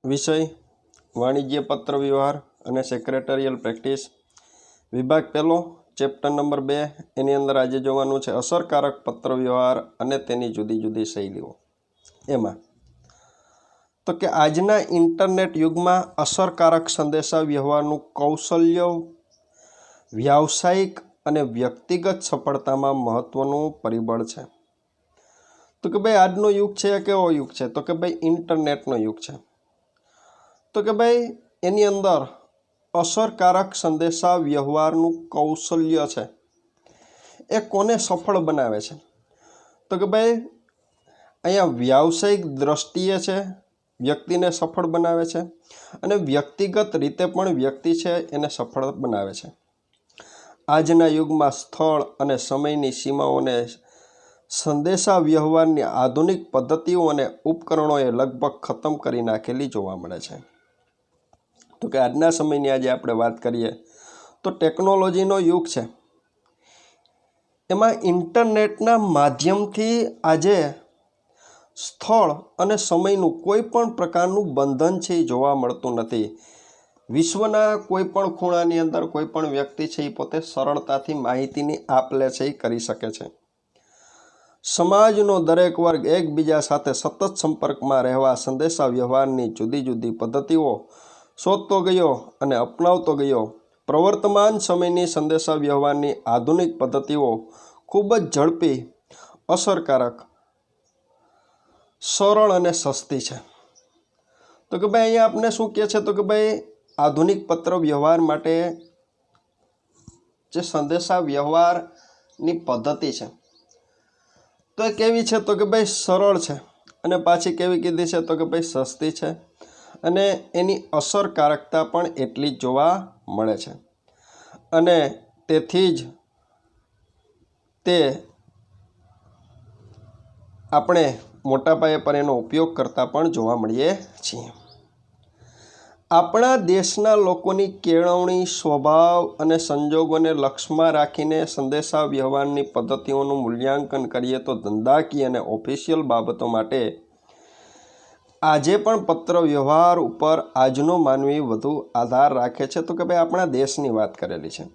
વિષય વાણિજ્ય પત્ર વ્યવહાર અને સેક્રેટરીયલ પ્રેક્ટિસ વિભાગ પહેલો ચેપ્ટર નંબર 2 એની અંદર આજે જોવાનું છે અસરકારક પત્ર વ્યવહાર અને તેની જુદી જુદી શૈલીઓ। એમાં તો કે આજના ઇન્ટરનેટ યુગમાં અસરકારક સંદેશા વ્યવહારનું કૌશલ્ય વ્યાવસાયિક અને વ્યક્તિગત સફળતામાં મહત્વનું પરિબળ છે। તો કે ભાઈ આજનો યુગ છે કેવો યુગ છે? તો કે ભાઈ ઇન્ટરનેટનો યુગ છે। તો કે ભાઈ એની અંદર અસરકારક સંદેશા વ્યવહારનું કૌશલ્ય છે એ કોને સફળ બનાવે છે? તો કે ભાઈ અહીંયા વ્યાવસાયિક દ્રષ્ટિએ છે વ્યક્તિને સફળ બનાવે છે અને વ્યક્તિગત રીતે પણ વ્યક્તિ છે એને સફળ બનાવે છે। આજના યુગમાં સ્થળ અને સમયની સીમાઓને સંદેશા વ્યવહારની આધુનિક પદ્ધતિઓ અને ઉપકરણોએ લગભગ ખતમ કરી નાખેલી જોવા મળે છે। તો કે આજના સમયની આજે આપણે વાત કરીએ તો ટેકનોલોજીનો યુગ છે। એમાં ઇન્ટરનેટના માધ્યમથી આજે સ્થળ અને સમયનું કોઈ પણ પ્રકારનું બંધન છે એ જોવા મળતું નથી। વિશ્વના કોઈ પણ ખૂણાની અંદર કોઈ પણ વ્યક્તિ છે એ પોતે સરળતાથી માહિતીની આપ-લે છે એ કરી શકે છે। સમાજનો દરેક વર્ગ એકબીજા સાથે સતત સંપર્કમાં રહેવા સંદેશા વ્યવહારની જુદી જુદી પદ્ધતિઓ શોધતો ગયો અને અપનાવતો ગયો। પ્રવર્તમાન સમયની સંદેશા વ્યવહારની આધુનિક પદ્ધતિઓ ખૂબ જ ઝડપી, અસરકારક, સરળ અને સસ્તી છે। તો કે ભાઈ અહીંયા આપણે શું કહે છે? તો કે ભાઈ આધુનિક પત્ર વ્યવહાર માટે જે સંદેશા વ્યવહારની પદ્ધતિ છે તો એ કેવી છે? તો કે ભાઈ સરળ છે અને પાછી કેવી કીધી છે? તો કે ભાઈ સસ્તી છે અને એની અસરકારકતા પણ એટલી જ જોવા મળે છે અને તેથી જ તે આપણે મોટા પાયે પર એનો ઉપયોગ કરતા પણ જોવા મળીએ છીએ। આપણા દેશના લોકોની કેળવણી, સ્વભાવ અને સંજોગોને લક્ષ્યમાં રાખીને સંદેશા વ્યવહારની પદ્ધતિઓનું મૂલ્યાંકન કરીએ તો ધંધાકીય અને ઓફિશિયલ બાબતો માટે આજે પણ પત્ર વ્યવહાર ઉપર આજનો માનવી વધુ આધાર રાખે છે। તો કે ભાઈ આપણા દેશની વાત કરેલી છે,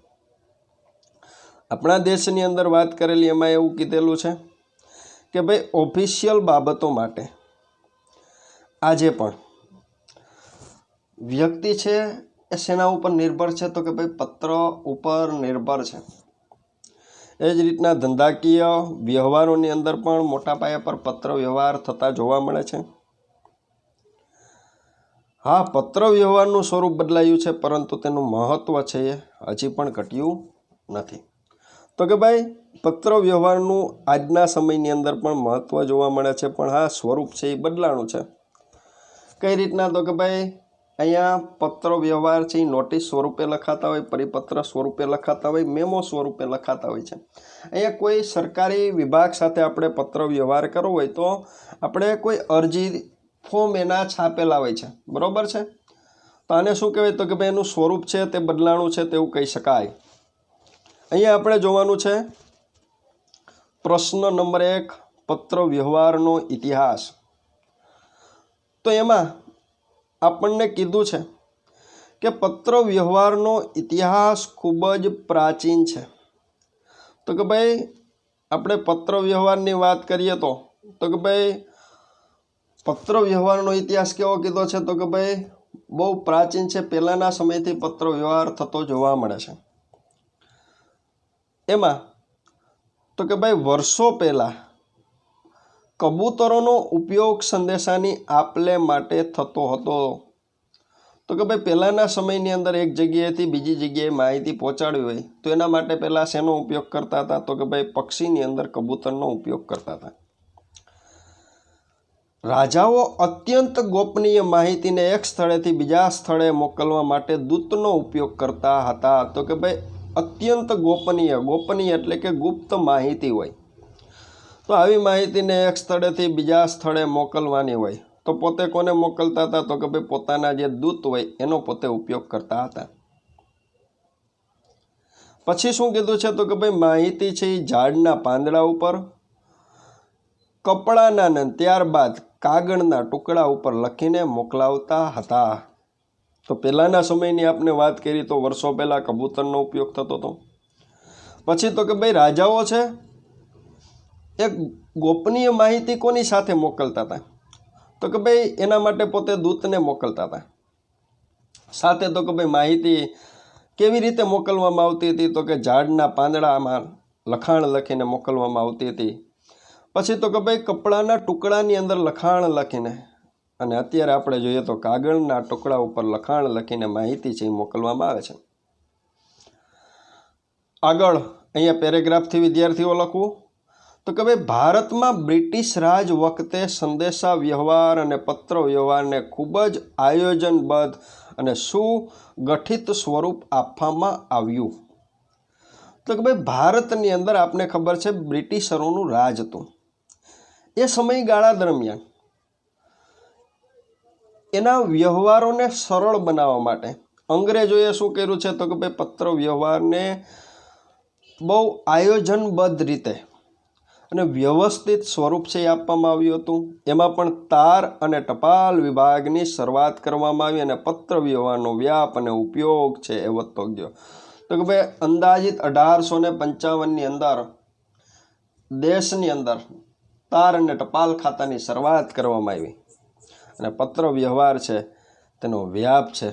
આપણા દેશની અંદર વાત કરેલી એમાં એવું કીધેલું છે કે ભાઈ ઓફિશિયલ બાબતો માટે આજે પણ વ્યક્તિ છે એ શેના ઉપર નિર્ભર છે? તો કે ભાઈ પત્ર ઉપર નિર્ભર છે। એ જ રીતના ધંધાકીય વ્યવહારોની અંદર પણ મોટા પાયા પર પત્ર વ્યવહાર થતા જોવા મળે છે। હા, પત્ર વ્યવહારનું સ્વરૂપ બદલાયું છે પરંતુ તેનું મહત્વ છે એ હજી પણ ઘટ્યું નથી। તો કે ભાઈ પત્ર વ્યવહારનું આજના સમયની અંદર પણ મહત્વ જોવા મળે છે પણ હા સ્વરૂપ છે એ બદલાણું છે। કઈ રીતના? તો કે ભાઈ અહીંયા પત્ર વ્યવહાર છે એ નોટિસ સ્વરૂપે લખાતા હોય, પરિપત્ર સ્વરૂપે લખાતા હોય, મેમો સ્વરૂપે લખાતા હોય છે। અહીંયા કોઈ સરકારી વિભાગ સાથે આપણે પત્ર વ્યવહાર કરવો હોય તો આપણે કોઈ અરજી ફોર્મ એના છાપેલા હોય છે, બરોબર છે? તો આને શું કહેવાય? તો કે ભાઈ એનું સ્વરૂપ છે તે બદલાણું છે તેવું કહી શકાય। અહીંયા આપણે જોવાનું છે પ્રશ્ન નંબર 1 પત્ર વ્યવહારનો ઇતિહાસ। તો એમાં આપણને કીધું છે કે પત્ર વ્યવહારનો ઇતિહાસ ખૂબ જ પ્રાચીન છે। તો કે ભાઈ આપણે પત્ર વ્યવહારની વાત કરીએ તો કે ભાઈ પત્ર વ્યવહારનો ઇતિહાસ કેવો કીધો છે? તો કે ભાઈ બહુ પ્રાચીન છે, પહેલાંના સમયથી પત્ર વ્યવહાર થતો જોવા મળે છે। એમાં તો કે ભાઈ વર્ષો પહેલાં કબૂતરોનો ઉપયોગ સંદેશાની આપ-લે માટે થતો હતો। તો કે ભાઈ પહેલાંના સમયની અંદર એક જગ્યાએથી બીજી જગ્યાએ માહિતી પહોંચાડવી હોય તો એના માટે પહેલાં શેનો ઉપયોગ કરતા હતા? તો કે ભાઈ પક્ષીની અંદર કબૂતરનો ઉપયોગ કરતા હતા। રાજાઓ અત્યંત ગોપનીય માહિતીને એક સ્થળેથી બીજા સ્થળે મોકલવા માટે દૂતનો ઉપયોગ કરતા હતા। તો કે ભાઈ અત્યંત ગોપનીય, ગોપનીય એટલે કે ગુપ્ત માહિતી હોય તો આવી માહિતીને એક સ્થળેથી બીજા સ્થળે મોકલવાની હોય તો પોતે કોને મોકલતા હતા? તો કે ભાઈ પોતાના જે દૂત હોય એનો પોતે ઉપયોગ કરતા હતા। પછી શું કીધું છે? તો કે ભાઈ માહિતી છે એ ઝાડના પાંદડા ઉપર, કપડાના ને ત્યારબાદ કાગળના ટુકડા ઉપર લખીને મોકલાવતા હતા. તો પહેલાંના સમયની આપણે વાત કરી તો વર્ષો પહેલાં કબૂતરનો ઉપયોગ થતો હતો. પછી તો કે ભાઈ રાજાઓ છે એક ગોપનીય માહિતી કોની સાથે મોકલતા હતા? તો કે ભાઈ એના માટે પોતે દૂતને મોકલતા હતા. સાથે તો કે ભાઈ માહિતી કેવી રીતે મોકલવામાં આવતી હતી? તો કે ઝાડના પાંદડામાં લખાણ લખીને મોકલવામાં આવતી હતી. પછી તો કે ભાઈ કપડાના ટુકડાની અંદર લખાણ લખીને, અને અત્યારે આપણે જોઈએ તો કાગળના ટુકડા ઉપર લખાણ લખીને માહિતી છે એ મોકલવામાં આવે છે. આગળ અહીંયા પેરેગ્રાફથી વિદ્યાર્થીઓ લખવું તો કે ભાઈ ભારતમાં બ્રિટિશ રાજ વખતે સંદેશા વ્યવહાર અને પત્ર વ્યવહારને ખૂબ જ આયોજનબદ્ધ અને સુગઠિત સ્વરૂપ આપવામાં આવ્યું. તો કે ભાઈ ભારતની અંદર આપને ખબર છે બ્રિટિશરોનું રાજ હતું. એ સમયગાળા દરમિયાન એના વ્યવહારોને સરળ બનાવવા માટે અંગ્રેજોએ શું કર્યું છે? તો કે ભાઈ પત્ર વ્યવહારને બહુ આયોજનબદ્ધ રીતે અને વ્યવસ્થિત સ્વરૂપ છે એ આપવામાં આવ્યું હતું. એમાં પણ તાર અને ટપાલ વિભાગની શરૂઆત કરવામાં આવી અને પત્ર વ્યવહારનો વ્યાપ અને ઉપયોગ છે એ વધતો ગયો. તો કે ભાઈ અંદાજિત 1855ની અંદર દેશની અંદર તાર અને ટપાલ ખાતાની શરૂઆત કરવામાં આવી અને પત્ર વ્યવહાર છે તેનો વ્યાપ છે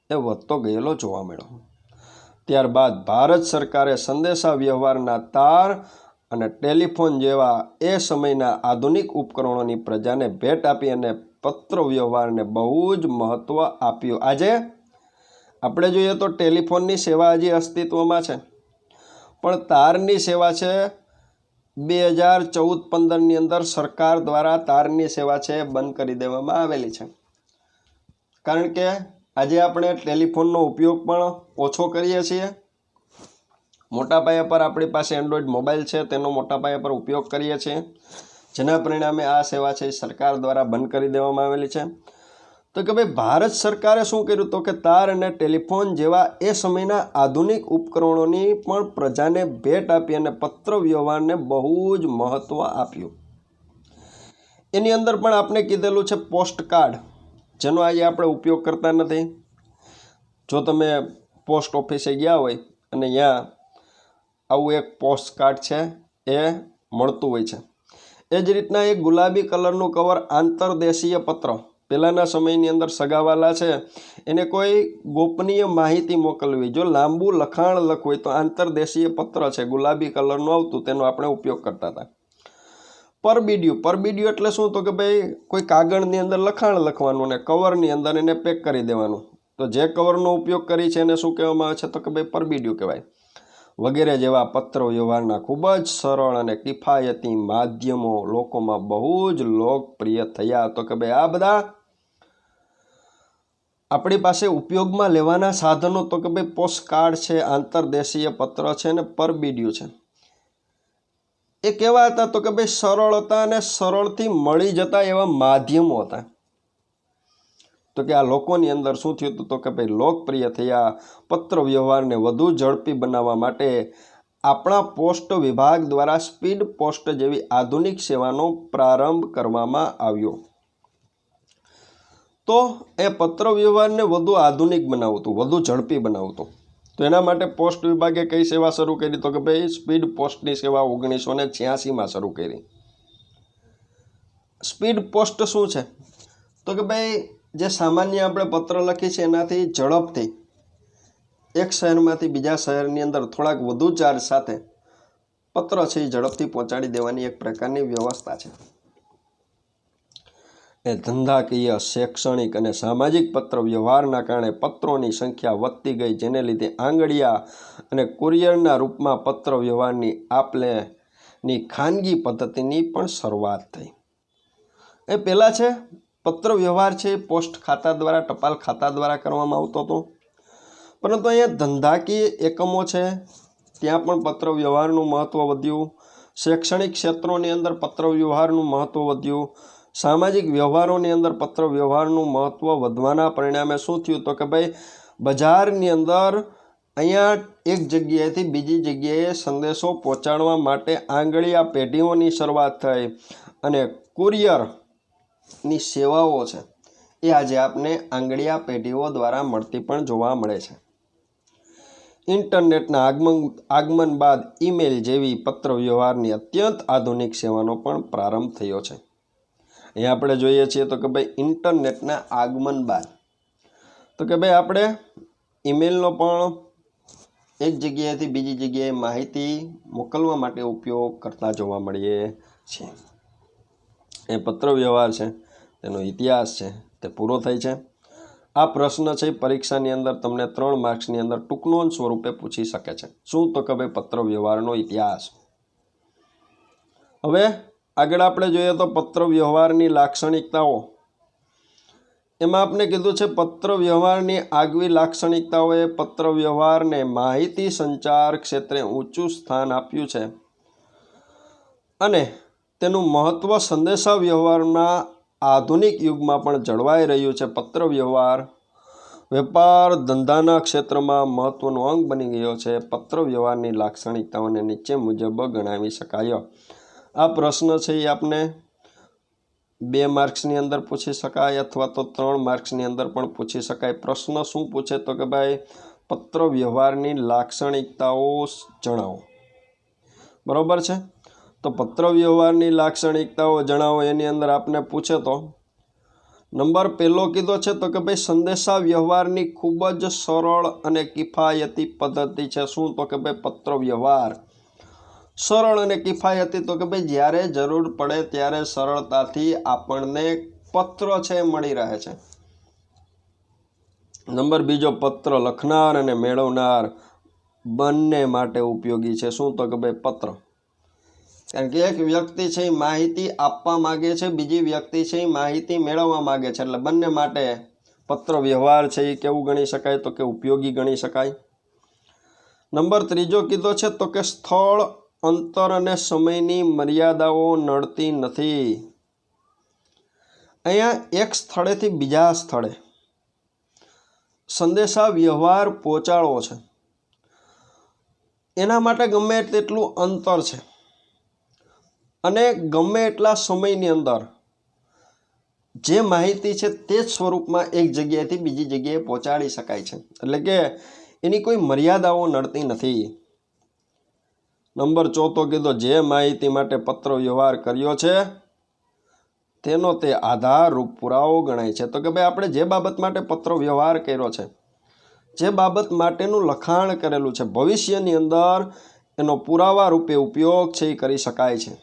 એ વધતો ગયેલો જોવા મળ્યો. ત્યારબાદ ભારત સરકારે સંદેશા વ્યવહારના તાર અને ટેલિફોન જેવા એ સમયના આધુનિક ઉપકરણોની પ્રજાને ભેટ આપી અને પત્ર વ્યવહારને બહુ જ મહત્ત્વ આપ્યું. આજે આપણે જોઈએ તો ટેલિફોનની સેવા હજી અસ્તિત્વમાં છે, પણ તારની સેવા છે 2014-15ની અંદર સરકાર દ્વારા તારની સેવા છે બંધ કરી દેવામાં આવેલી છે. કારણ કે આજે આપણે ટેલિફોનનો ઉપયોગ પણ ઓછો કરીએ છીએ. મોટા પાયા પર આપણી પાસે એન્ડ્રોઈડ મોબાઈલ છે, તેનો મોટા પાયા પર ઉપયોગ કરીએ છીએ, જેના પરિણામે આ સેવા છે સરકાર દ્વારા બંધ કરી દેવામાં આવેલી છે. તો કે ભાઈ ભારત સરકારે શું કર્યું? તો કે તાર અને ટેલિફોન જેવા એ સમયના આધુનિક ઉપકરણોની પણ પ્રજાને ભેટ આપી અને પત્ર વ્યવહારને બહુ જ મહત્ત્વ આપ્યું. એની અંદર પણ આપણે કીધેલું છે પોસ્ટ કાર્ડ, જેનો આજે આપણે ઉપયોગ કરતા નથી. જો તમે પોસ્ટ ઓફિસે ગયા હોય અને ત્યાં આવું એક પોસ્ટ કાર્ડ છે એ મળતું હોય છે. એ જ રીતના એક ગુલાબી કલરનું કવર આંતરદેશીય પત્ર, પહેલાંના સમયની અંદર સગાવાલા છે એને કોઈ ગોપનીય માહિતી મોકલવી, જો લાંબુ લખાણ લખવું હોય તો આંતરદેશીય પત્ર છે ગુલાબી કલરનું આવતું, તેનો આપણે ઉપયોગ કરતા હતા. પરબીડિયું એટલે શું? તો કે ભાઈ કોઈ કાગળની અંદર લખાણ લખવાનું અને કવરની અંદર એને પેક કરી દેવાનું. તો જે કવરનો ઉપયોગ કરી છે એને શું કહેવામાં આવે છે? તો કે ભાઈ પરબીડિયું કહેવાય. વગેરે જેવા પત્ર વ્યવહારના ખૂબ જ સરળ અને કિફાયતી માધ્યમો લોકોમાં બહુ જ લોકપ્રિય થયા. તો કે ભાઈ આ બધા આપણી પાસે ઉપયોગમાં લેવાના સાધનો તો કે ભાઈ પોસ્ટકાર્ડ છે, આંતરદેશીય પત્ર છે અને પરબીડિયું છે. એ કેવા હતા? તો કે ભાઈ સરળ હતા અને સરળથી મળી જતા એવા માધ્યમો હતા. તો કે આ લોકોની અંદર શું થયું હતું? તો કે ભાઈ લોકપ્રિય થયા. પત્ર વ્યવહારને વધુ ઝડપી બનાવવા માટે આપણા પોસ્ટ વિભાગ દ્વારા સ્પીડ પોસ્ટ જેવી આધુનિક સેવાનો પ્રારંભ કરવામાં આવ્યો. તો એ પત્ર વ્યવહારને વધુ આધુનિક બનાવતું, વધુ ઝડપી બનાવતું. તો એના માટે પોસ્ટ વિભાગે કઈ સેવા શરૂ કરી? તો કે ભાઈ સ્પીડ પોસ્ટની સેવા 1986માં શરૂ કરી. સ્પીડ પોસ્ટ શું છે? તો કે ભાઈ જે સામાન્ય આપણે પત્ર લખી છે એનાથી ઝડપથી એક શહેરમાંથી બીજા શહેરની અંદર થોડાક વધુ ચાર્જ સાથે પત્ર છે એ ઝડપથી પહોંચાડી દેવાની એક પ્રકારની વ્યવસ્થા છે. એ ધંધાકીય, શૈક્ષણિક અને સામાજિક પત્ર વ્યવહારના કારણે પત્રોની સંખ્યા વધતી ગઈ, જેને લીધે આંગળીયા અને કુરિયરના રૂપમાં પત્ર વ્યવહારની આપલેની ખાનગી પદ્ધતિની પણ શરૂઆત થઈ. એ પહેલાં છે પત્ર વ્યવહાર છે પોસ્ટ ખાતા દ્વારા, ટપાલ ખાતા દ્વારા કરવામાં આવતો હતો. પરંતુ અહીંયા ધંધાકીય એકમો છે ત્યાં પણ પત્ર વ્યવહારનું મહત્ત્વ વધ્યું. શૈક્ષણિક ક્ષેત્રોની અંદર પત્ર વ્યવહારનું મહત્ત્વ વધ્યું. સામાજિક વ્યવહારોની અંદર પત્ર વ્યવહારનું મહત્ત્વ વધવાના પરિણામે શું થયું? તો કે ભાઈ બજારની અંદર અહીંયા એક જગ્યાએથી બીજી જગ્યાએ સંદેશો પહોંચાડવા માટે આંગળીયા પેઢીઓની શરૂઆત થઈ અને કુરિયર ની સેવાઓ છે એ આજે આપને આંગળીયા પેઢીઓ દ્વારા મળતી પણ જોવા મળે છે. ઇન્ટરનેટના આગમન બાદ ઈમેલ જેવી પત્ર વ્યવહારની અત્યંત આધુનિક સેવાનો પણ પ્રારંભ થયો છે. અહીંયા આપણે જોઈએ છીએ તો કે ભાઈ ઇન્ટરનેટના આગમન બાદ તો કે ભાઈ આપણે ઈમેલનો પણ એક જગ્યાએથી બીજી જગ્યાએ માહિતી મોકલવા માટે ઉપયોગ કરતા જોવા મળીએ છીએ. એ પત્ર વ્યવહાર છે તેનો ઇતિહાસ છે તે પૂરો થાય છે. આ પ્રશ્ન છે પરીક્ષાની અંદર તમને 3 માર્ક્સની અંદર ટૂંકનોંધ સ્વરૂપે પૂછી શકે છે. શું તો કે ભાઈ પત્ર વ્યવહારનો ઇતિહાસ. હવે આગળ આપણે જોઈએ તો પત્ર વ્યવહારની લાક્ષણિકતાઓ. એમાં આપણે કીધું છે પત્ર વ્યવહારની આગવી લાક્ષણિકતાઓએ પત્ર વ્યવહારને માહિતી સંચાર ક્ષેત્રે ઊંચું સ્થાન આપ્યું છે અને તેનું મહત્વ સંદેશા વ્યવહારના આધુનિક યુગમાં પણ જળવાઈ રહ્યું છે. પત્ર વ્યવહાર વેપાર ધંધાના ક્ષેત્રમાં મહત્વનો અંગ બની ગયો છે. પત્ર વ્યવહારની લાક્ષણિકતાઓને નીચે મુજબ ગણાવી શકાય. આ પ્રશ્ન છે એ આપને 2 માર્ક્સની અંદર પૂછી શકાય અથવા તો 3 માર્ક્સની અંદર પણ પૂછી શકાય. પ્રશ્ન શું પૂછે તો કે ભાઈ પત્ર વ્યવહારની લાક્ષણિકતાઓ જણાવો. બરોબર છે. તો પત્ર વ્યવહારની લાક્ષણિકતાઓ જણાવો એની અંદર આપને પૂછે તો નંબર પહેલો કીધો છે તો કે ભાઈ સંદેશા વ્યવહારની ખૂબ જ સરળ અને કિફાયતી પદ્ધતિ છે. શું તો કે ભાઈ પત્ર વ્યવહાર સરળ અને કિફાયતી તો કે ભાઈ જ્યારે જરૂર પડે ત્યારે સરળતાથી આપણને પત્ર છે મળી રહે છે. નંબર બીજો પત્ર લખનાર અને મેળવનાર બંને માટે ઉપયોગી છે. શું તો કે ભાઈ પત્ર, કારણ કે એક વ્યક્તિ છે એ માહિતી આપવા માગે છે, બીજી વ્યક્તિ છે એ માહિતી મેળવવા માગે છે, એટલે બંને માટે પત્ર વ્યવહાર છે એ કેવું ગણી શકાય તો કે ઉપયોગી ગણી શકાય. નંબર ત્રીજો કીધો છે તો કે સ્થળ અંતર અને સમયની મર્યાદાઓ નડતી નથી. અહીંયા એક સ્થળેથી બીજા સ્થળે સંદેશા વ્યવહાર પહોંચાડવો છે, એના માટે ગમે તેટલું અંતર છે અને ગમે એટલા સમયની અંદર જે માહિતી છે તે જ સ્વરૂપમાં એક જગ્યાએથી બીજી જગ્યાએ પહોંચાડી શકાય છે, એટલે કે એની કોઈ મર્યાદાઓ નડતી નથી. નંબર ચોથો કીધો જે માહિતી માટે પત્ર વ્યવહાર કર્યો છે તેનો તે આધારરૂપ પુરાવો ગણાય છે. તો કે ભાઈ આપણે જે બાબત માટે પત્ર વ્યવહાર કર્યો છે, જે બાબત માટેનું લખાણ કરેલું છે, ભવિષ્યની અંદર એનો પુરાવા રૂપે ઉપયોગ છે એ કરી શકાય છે.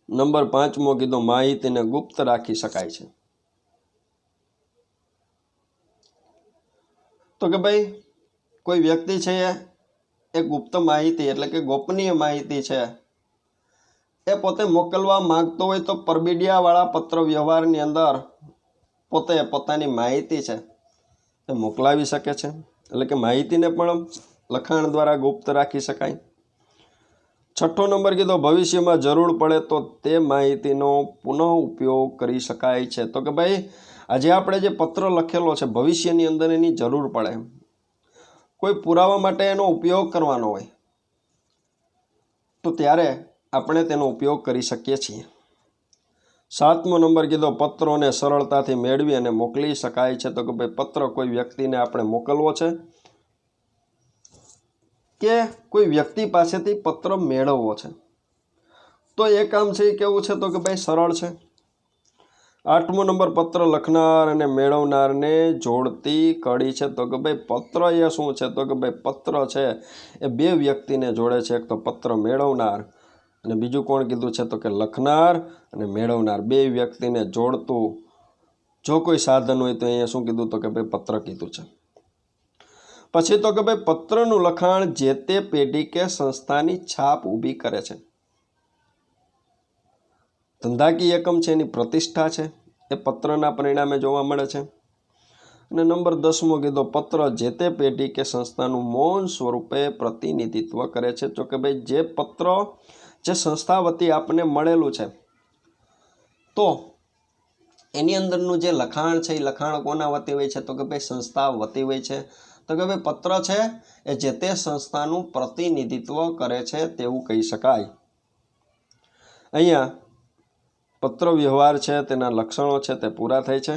નંબર 5મો કીધો માહિતીને ગુપ્ત રાખી શકાય છે. તો કે ભાઈ કોઈ વ્યક્તિ છે એ ગુપ્ત માહિતી એટલે કે ગોપનીય માહિતી છે એ પોતે મોકલવા માંગતો હોય તો પરબિડિયાવાળા પત્ર વ્યવહારની અંદર પોતે પોતાની માહિતી છે એ મોકલાવી શકે છે, એટલે કે માહિતીને પણ લખાણ દ્વારા ગુપ્ત રાખી શકાય. 6થો નંબર કીધો ભવિષ્યમાં જરૂર પડે તો તે માહિતીનો પુનઃ ઉપયોગ કરી શકાય છે. તો કે ભાઈ આજે આપણે જે પત્ર લખેલો છે ભવિષ્યની અંદર એની જરૂર પડે, કોઈ પુરાવા માટે એનો ઉપયોગ કરવાનો હોય તો ત્યારે આપણે તેનો ઉપયોગ કરી શકીએ છીએ. 7મો નંબર કીધો પત્રોને સરળતાથી મેળવી અને મોકલી શકાય છે. તો કે ભાઈ પત્ર કોઈ વ્યક્તિને આપણે મોકલવો છે કે કોઈ વ્યક્તિ પાસેથી પત્ર મેળવવો છે તો એ કામ છે એ કેવું છે તો કે ભાઈ સરળ છે. 8મો નંબર પત્ર લખનાર અને મેળવનારને જોડતી કડી છે. તો કે ભાઈ પત્ર એ શું છે તો કે ભાઈ પત્ર છે એ 2 વ્યક્તિને જોડે છે, એક તો પત્ર મેળવનાર અને બીજું કોણ કીધું છે તો કે લખનાર અને મેળવનાર 2 વ્યક્તિને જોડતું જો કોઈ સાધન હોય તો અહીંયા શું કીધું તો કે ભાઈ પત્ર કીધું છે. પછી તો કે ભાઈ પત્રનું લખાણ જે તે પેઢી કે સંસ્થાની છાપ ઊભી કરે છે. ધંધાકીય એકમ છે એની પ્રતિષ્ઠા છે એ પત્રના પરિણામે જોવા મળે છે. અને નંબર 10મો કીધો પત્ર જે તે પેઢી કે સંસ્થાનું મૌન સ્વરૂપે પ્રતિનિધિત્વ કરે છે. તો કે ભાઈ જે પત્ર જે સંસ્થા વતી આપણને મળેલું છે તો એની અંદરનું જે લખાણ છે એ લખાણ કોના વતી હોય છે તો કે ભાઈ સંસ્થા વતી હોય છે. તો કે ભાઈ પત્ર છે એ જે તે સંસ્થાનું પ્રતિનિધિત્વ કરે છે તેવું કહી શકાય. અહીંયા પત્ર વ્યવહાર છે તેના લક્ષણો છે તે પૂરા થાય છે।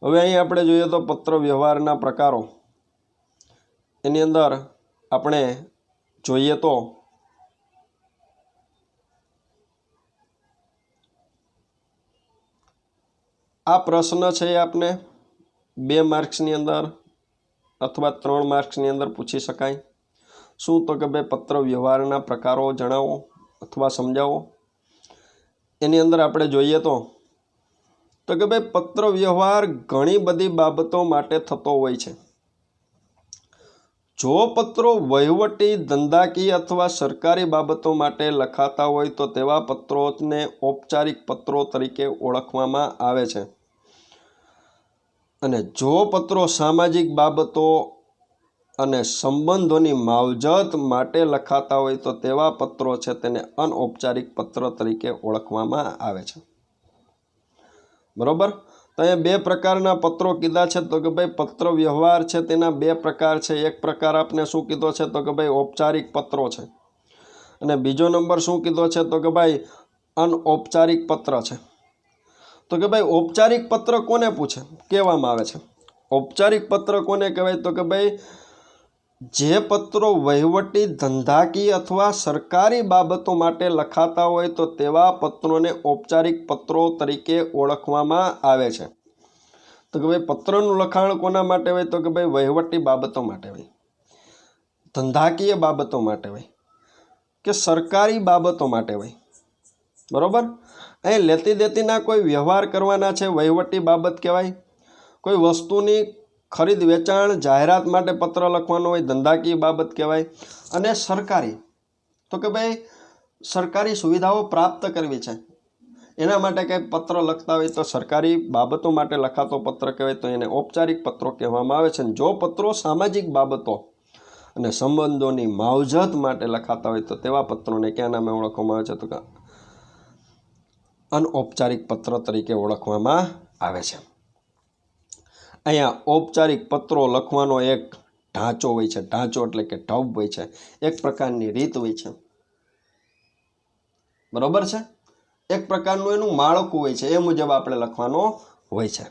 હવે અહીં આપણે જોઈએ તો પત્ર વ્યવહારના પ્રકારો એની અંદર આપણે જોઈએ તો આ પ્રશ્ન છે એ આપને 2 માર્ક્સની અંદર અથવા 3 માર્ક્સની અંદર પૂછી શકાય। શું તો કે ભાઈ પત્ર વ્યવહારના પ્રકારો જણાવો અથવા સમજાવો। એની અંદર આપણે જોઈએ તો કે ભાઈ પત્ર વ્યવહાર ઘણી બધી બાબતો માટે થતો હોય છે। જો પત્રો વહીવટી ધંધાકીય અથવા સરકારી બાબતો માટે લખાતા હોય તો તેવા પત્રોને ઔપચારિક પત્રો તરીકે ઓળખવામાં આવે છે। અને જો પત્રો સામાજિક બાબતો અને સંબંધોની માવજત માટે લખાતા હોય તો તેવા પત્રો છે તેને અનૌપચારિક પત્ર તરીકે ઓળખવામાં આવે છે। બરોબર। તો અહીંયા 2 પ્રકારના પત્રો કીધા છે તો કે ભાઈ પત્ર વ્યવહાર છે તેના 2 પ્રકાર છે। એક પ્રકાર આપને શું કીધો છે તો કે ભાઈ ઔપચારિક પત્રો છે અને બીજો નંબર શું કીધો છે તો કે ભાઈ અનૌપચારિક પત્ર છે। તો કે ભાઈ ઔપચારિક પત્ર કોને પૂછે કહેવામાં આવે છે। ઔપચારિક પત્ર કોને કહેવાય તો કે ભાઈ જે પત્રો વહીવટી ધંધાકીય અથવા સરકારી બાબતો માટે લખાતા હોય તો તેવા પત્રોને ઔપચારિક પત્રો તરીકે ઓળખવામાં આવે છે। તો કે ભાઈ પત્રનું લખાણ કોના માટે હોય તો કે ભાઈ વહીવટી બાબતો માટે હોય, ધંધાકીય બાબતો માટે હોય કે સરકારી બાબતો માટે હોય। બરોબર। અહીં લેતી દેતીના કોઈ વ્યવહાર કરવાના છે, વહીવટી બાબત કહેવાય। કોઈ વસ્તુની ખરીદ વેચાણ જાહેરાત માટે પત્ર લખવાનો હોય, ધંધાકીય બાબત કહેવાય। અને સરકારી તો કે ભાઈ સરકારી સુવિધાઓ પ્રાપ્ત કરવી છે એના માટે કંઈ પત્ર લખતા હોય તો સરકારી બાબતો માટે લખાતો પત્ર કહેવાય, તો એને ઔપચારિક પત્રો કહેવામાં આવે છે। જો પત્રો સામાજિક બાબતો અને સંબંધોની માવજત માટે લખાતા હોય તો તેવા પત્રોને કયા નામે ઓળખવામાં આવે છે તો કે અનૌપચારિક પત્ર તરીકે ઓળખવામાં આવે છે। અહીંયા ઔપચારિક પત્રો લખવાનો એક ઢાંચો હોય છે। ઢાંચો એટલે કે ઢબ હોય છે, એક પ્રકારની રીત હોય છે। બરોબર છે। એક પ્રકારનું એનું માળખું હોય છે, એ મુજબ આપણે લખવાનો હોય છે।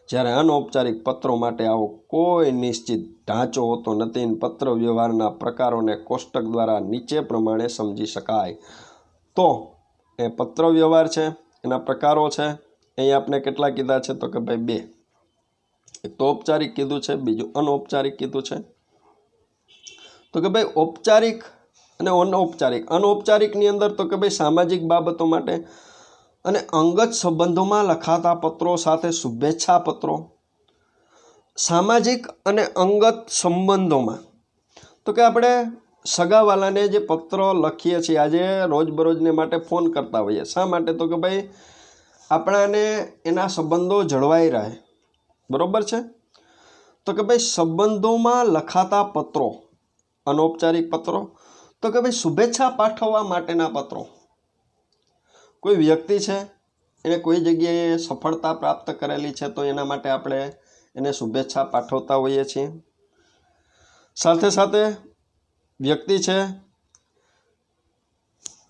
જ્યારે અનૌપચારિક પત્રો માટે આવો કોઈ નિશ્ચિત ઢાંચો હોતો નથી। પત્ર વ્યવહારના પ્રકારોને કોષ્ટક દ્વારા નીચે પ્રમાણે સમજી શકાય। તો એ પત્ર વ્યવહાર છે એના પ્રકારો છે। અહીં આપણે કેટલા કીધા છે તો કે ભાઈ 2, એક તો ઔપચારિક કીધું છે, બીજું અનૌપચારિક કીધું છે। તો કે ભાઈ ઔપચારિક અને અનૌપચારિક। અનૌપચારિકની અંદર તો કે ભાઈ સામાજિક બાબતો માટે અને અંગત સંબંધોમાં લખાતા પત્રો સાથે શુભેચ્છા પત્રો। સામાજિક અને અંગત સંબંધોમાં તો કે આપણે સગાવાલાને જે પત્ર લખીએ છીએ, આજે રોજબરોજને માટે ફોન કરતા હોઈએ, શા માટે તો કે ભાઈ આપણાને એના સંબંધો જળવાઈ રહે। બરોબર છે। તો કે ભાઈ સંબંધોમાં લખાતા પત્રો અનૌપચારિક પત્રો। તો કે ભાઈ શુભેચ્છા પાઠવવા માટેના પત્રો। કોઈ વ્યક્તિ છે એને કોઈ જગ્યાએ સફળતા પ્રાપ્ત કરેલી છે તો એના માટે આપણે એને શુભેચ્છા પાઠવતા હોઈએ છીએ। સાથે સાથે વ્યક્તિ છે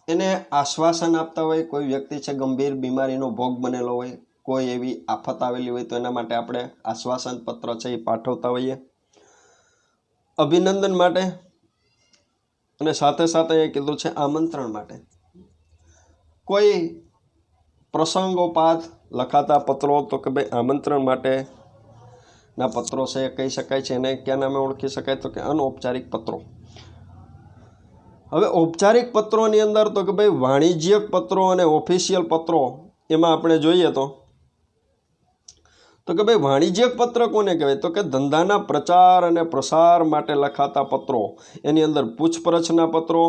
એને આશ્વાસન આપતા હોય, કોઈ વ્યક્તિ છે ગંભીર બીમારીનો ભોગ બનેલો હોય, કોઈ એવી આફત આવેલી હોય તો એના માટે આપણે આશ્વાસન પત્ર છે એ પાઠવતા હોઈએ। અભિનંદન માટે અને સાથે સાથે એ કીધું છે આમંત્રણ માટે। કોઈ પ્રસંગોપાત લખાતા પત્રો તો કે ભાઈ આમંત્રણ માટેના પત્રો છે કહી શકાય છે। એને કયા નામે ઓળખી શકાય તો કે અનૌપચારિક પત્રો। હવે ઔપચારિક પત્રોની અંદર તો કે ભાઈ વાણિજ્યક પત્રો અને ઓફિશિયલ પત્રો એમાં આપણે જોઈએ તો કે ભાઈ વાણિજ્યક પત્ર કોને કહેવાય તો કે ધંધાના પ્રચાર અને પ્રસાર માટે લખાતા પત્રો। એની અંદર પૂછપરછના પત્રો,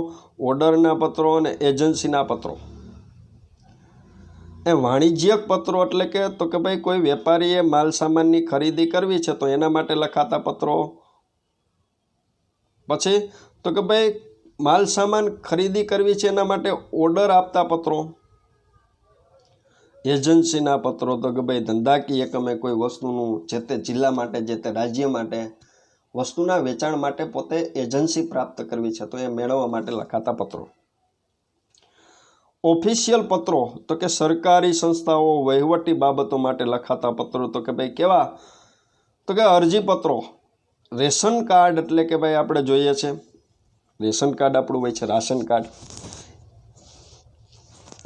ઓર્ડરના પત્રો અને એજન્સીના પત્રો। એ વાણિજ્યક પત્રો એટલે કે તો કે ભાઈ કોઈ વેપારીએ માલ સામાનની ખરીદી કરવી છે તો એના માટે લખાતા પત્રો। પછી તો કે ભાઈ માલ સામાન ખરીદી કરવી છે એના માટે ઓર્ડર આપતા પત્રો। એજન્સીના પત્રો તો કે ભાઈ ધંધાકીય એકમે કોઈ વસ્તુનું જે તે જિલ્લા માટે, જે તે રાજ્ય માટે વસ્તુના વેચાણ માટે પોતે એજન્સી પ્રાપ્ત કરવી છે તો એ મેળવવા માટે લખાતા પત્રો। ઓફિશિયલ પત્રો તો કે સરકારી સંસ્થાઓ વહીવટી બાબતો માટે લખાતા પત્રો તો કે ભાઈ કેવા, તો કે અરજીપત્રો. રેશન કાર્ડ એટલે કે ભાઈ આપણે જોઈએ છે રેશન કાર્ડ આપણું હોય છે રાશન કાર્ડ,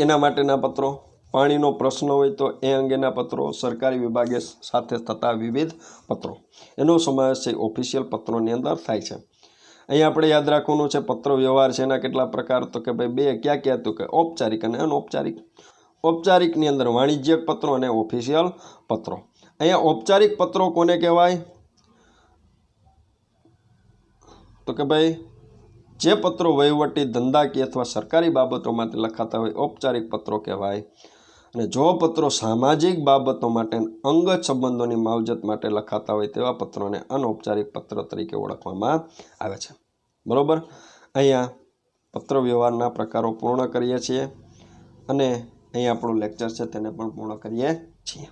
એના માટેના પત્રો. પાણીનો પ્રશ્ન હોય તો એ અંગેના પત્રો, સરકારી વિભાગે સાથે થતા વિવિધ પત્રો, એનો સમાવેશ છે ઓફિશિયલ પત્રોની અંદર થાય છે. અહીંયા આપણે યાદ રાખવાનું છે પત્ર વ્યવહાર છે એના કેટલા પ્રકાર, તો કે ભાઈ 2 ક્યાં ક્યાં, તો કે ઔપચારિક અને અનૌપચારિક. ઔપચારિકની અંદર વાણિજ્યક પત્રો અને ઓફિશિયલ પત્રો. અહીંયા ઔપચારિક પત્રો કોને કહેવાય, તો કે ભાઈ જે પત્રો વહીવટી ધંધાકીય અથવા સરકારી બાબતો માટે લખાતા હોય ઔપચારિક પત્રો કહેવાય. અને જો પત્રો સામાજિક બાબતો માટે અંગત સંબંધોની માવજત માટે લખાતા હોય તેવા પત્રોને અનૌપચારિક પત્ર તરીકે ઓળખવામાં આવે છે. બરોબર. અહીંયા પત્ર વ્યવહારના પ્રકારો પૂર્ણ કરીએ છીએ અને અહીંયા આપણું લેક્ચર છે તેને પણ પૂર્ણ કરીએ છીએ.